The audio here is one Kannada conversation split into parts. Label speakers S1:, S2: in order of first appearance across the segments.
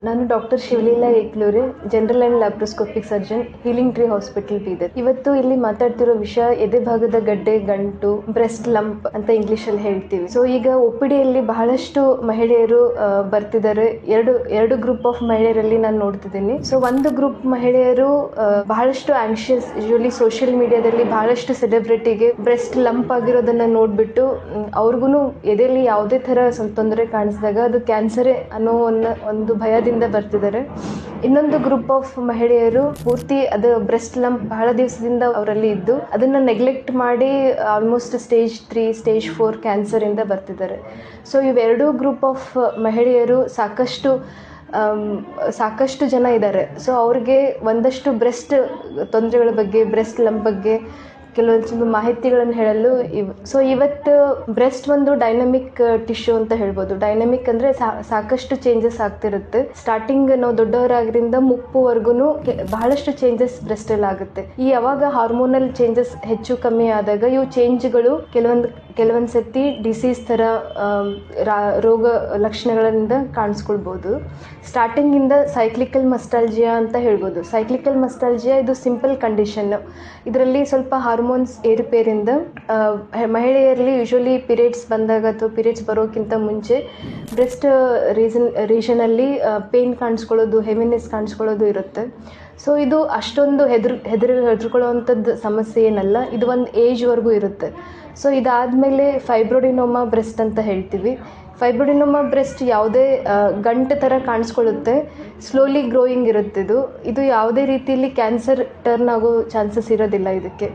S1: ನಾನು doctor Shivaleela Eklure, general and laparoscopic surgeon, healing tree hospital Bidar. ಇವತ್ತು ಇಲ್ಲಿ ಮಾತಾಡ್ತಿರೋ ವಿಷಯ ಎದೆ ಭಾಗದ ಗಡ್ಡೆ, ಗಂಟು, ಬ್ರೆಸ್ಟ್ ಲಂಪ್ ಅಂತ ಇಂಗ್ಲಿಷಲ್ಲಿ ಹೇಳ್ತೀವಿ. ಸೊ ಈಗ OPDಯಲ್ಲಿ ಬಹಳಷ್ಟು ಮಹಿಳೆಯರು ಬರ್ತಿದ್ದಾರೆ. ಎರಡು ಗ್ರೂಪ್ ಆಫ್ ಮಹಿಳೆಯರಲ್ಲಿ ನಾನು ನೋಡ್ತಿದ್ದೀನಿ. ಸೊ ಒಂದು ಗ್ರೂಪ್ ಮಹಿಳೆಯರು ಬಹಳಷ್ಟು ಆಂಕ್ಷಿಯಸ್, ಯೂಶಲಿ ಸೋಷಿಯಲ್ ಮೀಡಿಯಾದಲ್ಲಿ ಬಹಳಷ್ಟು ಸೆಲೆಬ್ರಿಟಿಗೆ ಬ್ರೆಸ್ಟ್ ಲಂಪ್ ಆಗಿರೋದನ್ನ ನೋಡ್ಬಿಟ್ಟು ಅವ್ರಿಗೂ ಎದೆಯಲ್ಲಿ ಯಾವುದೇ ಥರ ತೊಂದರೆ ಕಾಣಿಸಿದಾಗ ಅದು ಕ್ಯಾನ್ಸರೇ ಅನ್ನೋ ಒಂದು ಭಯದಿಂದ ಬರ್ತಿದ್ದಾರೆ. ಇನ್ನೊಂದು ಗ್ರೂಪ್ ಆಫ್ ಮಹಿಳೆಯರು ಪೂರ್ತಿ ಅದು ಬ್ರೆಸ್ಟ್ ಲಂಪ್ ಬಹಳ ದಿವಸದಿಂದ ಅವರಲ್ಲಿ ಇದ್ದು ಅದನ್ನ ನೆಗ್ಲೆಕ್ಟ್ ಮಾಡಿ ಆಲ್ಮೋಸ್ಟ್ ಸ್ಟೇಜ್ 3, ಸ್ಟೇಜ್ 4 ಕ್ಯಾನ್ಸರ್ ಇಂದ ಬರ್ತಿದ್ದಾರೆ. ಸೊ ಇವೆರಡೂ ಗ್ರೂಪ್ ಆಫ್ ಮಹಿಳೆಯರು ಸಾಕಷ್ಟು ಜನ ಇದ್ದಾರೆ. ಸೊ ಅವ್ರಿಗೆ ಒಂದಷ್ಟು ಬ್ರೆಸ್ಟ್ ತೊಂದರೆಗಳ ಬಗ್ಗೆ, ಬ್ರೆಸ್ಟ್ ಲಂಪ್ ಬಗ್ಗೆ ಕೆಲವೊಂದು ಮಾಹಿತಿಗಳನ್ನು ಹೇಳಲು ಸೊ ಇವತ್ತು ಬ್ರೆಸ್ಟ್ ಒಂದು ಡೈನಮಿಕ್ ಟಿಶ್ಯೂ ಅಂತ ಹೇಳ್ಬೋದು. ಡೈನಮಿಕ್ ಅಂದರೆ ಸಾಕಷ್ಟು ಚೇಂಜಸ್ ಆಗ್ತಿರುತ್ತೆ. ಸ್ಟಾರ್ಟಿಂಗ್ ನಾವು ದೊಡ್ಡವರಾಗಿರಿಂದ ಮುಪ್ಪುವರೆಗೂ ಬಹಳಷ್ಟು ಚೇಂಜಸ್ ಬ್ರೆಸ್ಟಲ್ಲಿ ಆಗುತ್ತೆ. ಈ ಯಾವಾಗ ಹಾರ್ಮೋನಲ್ ಚೇಂಜಸ್ ಹೆಚ್ಚು ಕಮ್ಮಿ ಆದಾಗ ಇವು ಚೇಂಜ್ಗಳು ಕೆಲವೊಂದು ಸತಿ ಡಿಸೀಸ್ ಥರ ರೋಗ ಲಕ್ಷಣಗಳಿಂದ ಕಾಣಿಸ್ಕೊಳ್ಬೋದು. ಸ್ಟಾರ್ಟಿಂಗಿಂದ ಸೈಕ್ಲಿಕಲ್ ಮಸ್ಟಾಲ್ಜಿಯಾ ಅಂತ ಹೇಳ್ಬೋದು. ಸೈಕ್ಲಿಕಲ್ ಮಸ್ಟಾಲ್ಜಿಯಾ ಇದು ಸಿಂಪಲ್ ಕಂಡೀಷನ್. ಇದರಲ್ಲಿ ಸ್ವಲ್ಪ ಹಾರ್ಮೋನ್ಸ್ ಏರುಪೇರಿಂದ ಮಹಿಳೆಯರಲ್ಲಿ ಯೂಶಲಿ ಪೀರಿಯಡ್ಸ್ ಬಂದಾಗ ಅಥವಾ ಪೀರಿಯಡ್ಸ್ ಬರೋಕ್ಕಿಂತ ಮುಂಚೆ ಬ್ರೆಸ್ಟ್ ರೀಜನಲ್ಲಿ ಪೇನ್ ಕಾಣಿಸ್ಕೊಳ್ಳೋದು, ಹೆವಿನೆಸ್ ಕಾಣಿಸ್ಕೊಳ್ಳೋದು ಇರುತ್ತೆ. ಸೊ ಇದು ಅಷ್ಟೊಂದು ಹೆದರ್ಕೊಳ್ಳೋವಂಥದ್ದು ಸಮಸ್ಯೆ ಏನಲ್ಲ. ಇದು ಒಂದು ಏಜ್ವರೆಗೂ ಇರುತ್ತೆ. ಸೊ ಇದಾದಮೇಲೆ ಫೈಬ್ರೋಡಿನೋಮಾ ಬ್ರೆಸ್ಟ್ ಅಂತ ಹೇಳ್ತೀವಿ. ಫೈಬ್ರೋಡಿನೋಮಾ ಬ್ರೆಸ್ಟ್ ಯಾವುದೇ ಗಂಟು ಥರ ಕಾಣಿಸ್ಕೊಳ್ಳುತ್ತೆ, ಸ್ಲೋಲಿ ಗ್ರೋಯಿಂಗ್ ಇರುತ್ತೆ. ಇದು ಯಾವುದೇ ರೀತಿಯಲ್ಲಿ ಕ್ಯಾನ್ಸರ್ ಟರ್ನ್ ಆಗೋ ಚಾನ್ಸಸ್ ಇರೋದಿಲ್ಲ ಇದಕ್ಕೆ.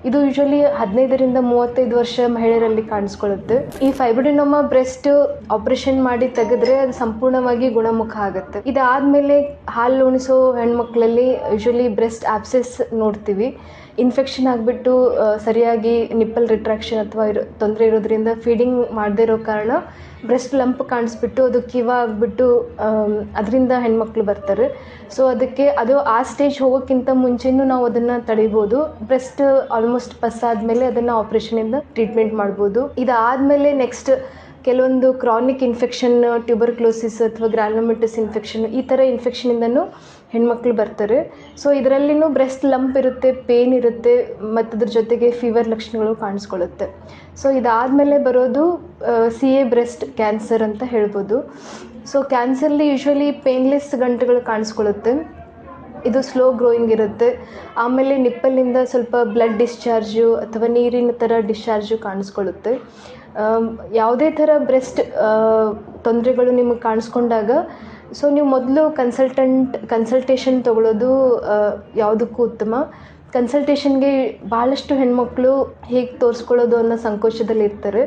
S1: ಇದು ಯೂಶಲಿ 15ರಿಂದ 35 ವರ್ಷ ಮಹಿಳೆಯರಲ್ಲಿ ಕಾಣಿಸ್ಕೊಳ್ಳುತ್ತೆ. ಈ ಫೈಬ್ರೋಡಿನೋಮಾ ಬ್ರೆಸ್ಟ್ ಆಪರೇಷನ್ ಮಾಡಿ ತೆಗೆದ್ರೆ ಅದು ಸಂಪೂರ್ಣವಾಗಿ ಗುಣಮುಖ ಆಗುತ್ತೆ. ಇದಾದಮೇಲೆ ಹಾಲು ಉಣಿಸೋ ಹೆಣ್ಮಕ್ಳಲ್ಲಿ ಯೂಶಲಿ ಬ್ರೆಸ್ಟ್ ಆಬ್ಸೆಸ್ ನೋಡ್ತೀವಿ. ಇನ್ಫೆಕ್ಷನ್ ಆಗಿಬಿಟ್ಟು ಸರಿಯಾಗಿ ನಿಪ್ಪಲ್ ರಿಟ್ರಾಕ್ಷನ್ ಅಥವಾ ತೊಂದರೆ ಇರೋದ್ರಿಂದ ಫೀಡಿಂಗ್ ಮಾಡದೇ ಇರೋ ಕಾರಣ ಬ್ರೆಸ್ಟ್ ಲಂಪ್ ಕಾಣಿಸ್ಬಿಟ್ಟು ಅದು ಕಿವ ಆಗಿಬಿಟ್ಟು ಅದರಿಂದ ಹೆಣ್ಮಕ್ಳು ಬರ್ತಾರೆ. ಸೊ ಅದು ಆ ಸ್ಟೇಜ್ ಹೋಗೋಕ್ಕಿಂತ ಮುಂಚೆನೂ ನಾವು ಅದನ್ನು ತಡಿಬೋದು. ಬ್ರೆಸ್ಟ್ ಆಲ್ಮೋಸ್ಟ್ ಪಸ್ ಆದಮೇಲೆ ಅದನ್ನು ಆಪ್ರೇಷನಿಂದ ಟ್ರೀಟ್ಮೆಂಟ್ ಮಾಡ್ಬೋದು. ಇದಾದಮೇಲೆ ನೆಕ್ಸ್ಟ್ ಕೆಲವೊಂದು ಕ್ರಾನಿಕ್ ಇನ್ಫೆಕ್ಷನ್, ಟ್ಯೂಬರ್ಕ್ಲೋಸಿಸ್ ಅಥವಾ ಗ್ರಾನೋಮೆಟಸ್ ಇನ್ಫೆಕ್ಷನ್, ಈ ಥರ ಇನ್ಫೆಕ್ಷನಿಂದನೂ ಹೆಣ್ಮಕ್ಳು ಬರ್ತಾರೆ. ಸೊ ಇದರಲ್ಲಿನೂ ಬ್ರೆಸ್ಟ್ ಲಂಪ್ ಇರುತ್ತೆ, ಪೇನ್ ಇರುತ್ತೆ ಮತ್ತು ಅದ್ರ ಜೊತೆಗೆ ಫೀವರ್ ಲಕ್ಷಣಗಳು ಕಾಣಿಸ್ಕೊಳ್ಳುತ್ತೆ. ಸೊ ಇದಾದಮೇಲೆ ಬರೋದು CA ಬ್ರೆಸ್ಟ್ ಕ್ಯಾನ್ಸರ್ ಅಂತ ಹೇಳ್ಬೋದು. ಸೊ ಕ್ಯಾನ್ಸರ್ಲಿ ಯೂಶ್ವಲಿ ಪೇನ್ಲೆಸ್ ಗಂಟುಗಳು ಕಾಣಿಸ್ಕೊಳ್ಳುತ್ತೆ. ಇದು ಸ್ಲೋ ಗ್ರೋಯಿಂಗ್ ಇರುತ್ತೆ. ಆಮೇಲೆ ನಿಪ್ಪಲ್ಲಿಂದ ಸ್ವಲ್ಪ ಬ್ಲಡ್ ಡಿಸ್ಚಾರ್ಜು ಅಥವಾ ನೀರಿನ ಥರ ಡಿಸ್ಚಾರ್ಜು ಕಾಣಿಸ್ಕೊಳ್ಳುತ್ತೆ. ಯಾವುದೇ ಥರ ಬ್ರೆಸ್ಟ್ ತೊಂದರೆಗಳು ನಿಮಗೆ ಕಾಣಿಸ್ಕೊಂಡಾಗ ಸೊ ನೀವು ಮೊದಲು ಕನ್ಸಲ್ಟೇಷನ್ ತೊಗೊಳ್ಳೋದು ಯಾವುದಕ್ಕೂ ಉತ್ತಮ. ಕನ್ಸಲ್ಟೇಷನ್ಗೆ ಭಾಳಷ್ಟು ಹೆಣ್ಮಕ್ಳು ಹೇಗೆ ತೋರಿಸ್ಕೊಳ್ಳೋದು ಅನ್ನೋ ಸಂಕೋಚದಲ್ಲಿ ಇರ್ತಾರೆ.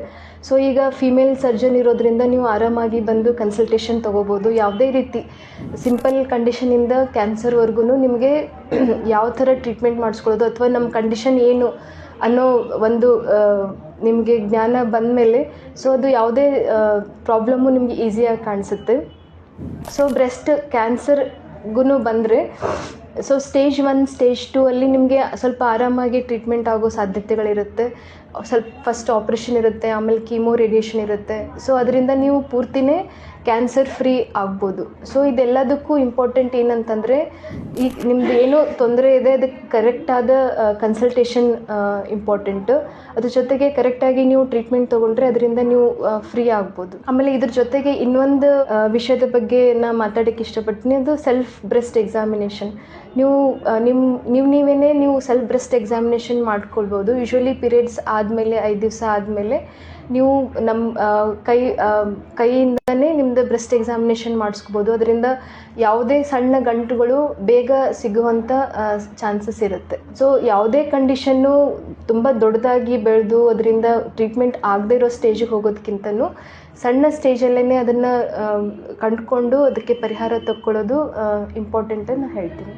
S1: ಸೊ ಈಗ ಫೀಮೇಲ್ ಸರ್ಜನ್ ಇರೋದ್ರಿಂದ ನೀವು ಆರಾಮಾಗಿ ಬಂದು ಕನ್ಸಲ್ಟೇಷನ್ ತೊಗೋಬೋದು. ಯಾವುದೇ ರೀತಿ ಸಿಂಪಲ್ ಕಂಡೀಷನಿಂದ ಕ್ಯಾನ್ಸರ್ವರೆಗೂ ನಿಮಗೆ ಯಾವ ಥರ ಟ್ರೀಟ್ಮೆಂಟ್ ಮಾಡಿಸ್ಕೊಳ್ಳೋದು ಅಥವಾ ನಮ್ಮ ಕಂಡೀಷನ್ ಏನು ಅನ್ನೋ ಒಂದು ನಿಮಗೆ ಜ್ಞಾನ ಬಂದ ಮೇಲೆ ಸೊ ಅದು ಯಾವುದೇ ಪ್ರಾಬ್ಲಮ್ಮು ನಿಮಗೆ ಈಸಿಯಾಗಿ ಕಾಣಿಸುತ್ತೆ. ಸೊ ಬ್ರೆಸ್ಟ್ ಕ್ಯಾನ್ಸರ್ಗೂ ಬಂದರೆ ಸೊ ಸ್ಟೇಜ್ 1, ಸ್ಟೇಜ್ 2 ಅಲ್ಲಿ ನಿಮಗೆ ಸ್ವಲ್ಪ ಆರಾಮಾಗಿ ಟ್ರೀಟ್ಮೆಂಟ್ ಆಗೋ ಸಾಧ್ಯತೆಗಳಿರುತ್ತೆ. ಸ್ವಲ್ಪ ಫಸ್ಟ್ ಆಪ್ರೇಷನ್ ಇರುತ್ತೆ, ಆಮೇಲೆ ಕೀಮೋ ರೇಡಿಯೇಷನ್ ಇರುತ್ತೆ. ಸೊ ಅದರಿಂದ ನೀವು ಪೂರ್ತಿನೇ ಕ್ಯಾನ್ಸರ್ ಫ್ರೀ ಆಗ್ಬೋದು. ಸೊ ಇದೆಲ್ಲದಕ್ಕೂ ಇಂಪಾರ್ಟೆಂಟ್ ಏನಂತಂದರೆ ಈಗ ನಿಮ್ದು ಏನೋ ತೊಂದರೆ ಇದೆ ಅದಕ್ಕೆ ಕರೆಕ್ಟಾದ ಕನ್ಸಲ್ಟೇಷನ್ ಇಂಪಾರ್ಟೆಂಟು. ಅದ್ರ ಜೊತೆಗೆ ಕರೆಕ್ಟಾಗಿ ನೀವು ಟ್ರೀಟ್ಮೆಂಟ್ ತೊಗೊಂಡ್ರೆ ಅದರಿಂದ ನೀವು ಫ್ರೀ ಆಗ್ಬೋದು. ಆಮೇಲೆ ಇದ್ರ ಜೊತೆಗೆ ಇನ್ನೊಂದು ವಿಷಯದ ಬಗ್ಗೆ ನಾನು ಮಾತಾಡೋಕ್ಕೆ ಇಷ್ಟಪಡ್ತೀನಿ. ಅದು ಸೆಲ್ಫ್ ಬ್ರೆಸ್ಟ್ ಎಕ್ಸಾಮಿನೇಷನ್. ನೀವು ಸೆಲ್ಫ್ ಬ್ರೆಸ್ಟ್ ಎಕ್ಸಾಮಿನೇಷನ್ ಮಾಡ್ಕೊಳ್ಬೋದು. ಯೂಶ್ವಲಿ ಪೀರಿಯಡ್ಸ್ ಆದಮೇಲೆ 5 ದಿವಸ ಆದಮೇಲೆ ನೀವು ನಮ್ಮ ಕೈಯಿಂದನೇ ನಿಮ್ಮದು ಬ್ರೆಸ್ಟ್ ಎಕ್ಸಾಮಿನೇಷನ್ ಮಾಡಿಸ್ಕೋಬೋದು. ಅದರಿಂದ ಯಾವುದೇ ಸಣ್ಣ ಗಂಟುಗಳು ಬೇಗ ಸಿಗುವಂಥ ಚಾನ್ಸಸ್ ಇರುತ್ತೆ. ಸೊ ಯಾವುದೇ ಕಂಡೀಷನ್ನು ತುಂಬ ದೊಡ್ಡದಾಗಿ ಬೆಳೆದು ಅದರಿಂದ ಟ್ರೀಟ್ಮೆಂಟ್ ಆಗದೇ ಇರೋ ಸ್ಟೇಜಿಗೆ ಹೋಗೋದಕ್ಕಿಂತನೂ ಸಣ್ಣ ಸ್ಟೇಜಲ್ಲೇ ಅದನ್ನು ಕಂಡುಕೊಂಡು ಅದಕ್ಕೆ ಪರಿಹಾರ ತಗೊಳ್ಳೋದು ಇಂಪಾರ್ಟೆಂಟ್ ಅಂತ ಹೇಳ್ತೀನಿ.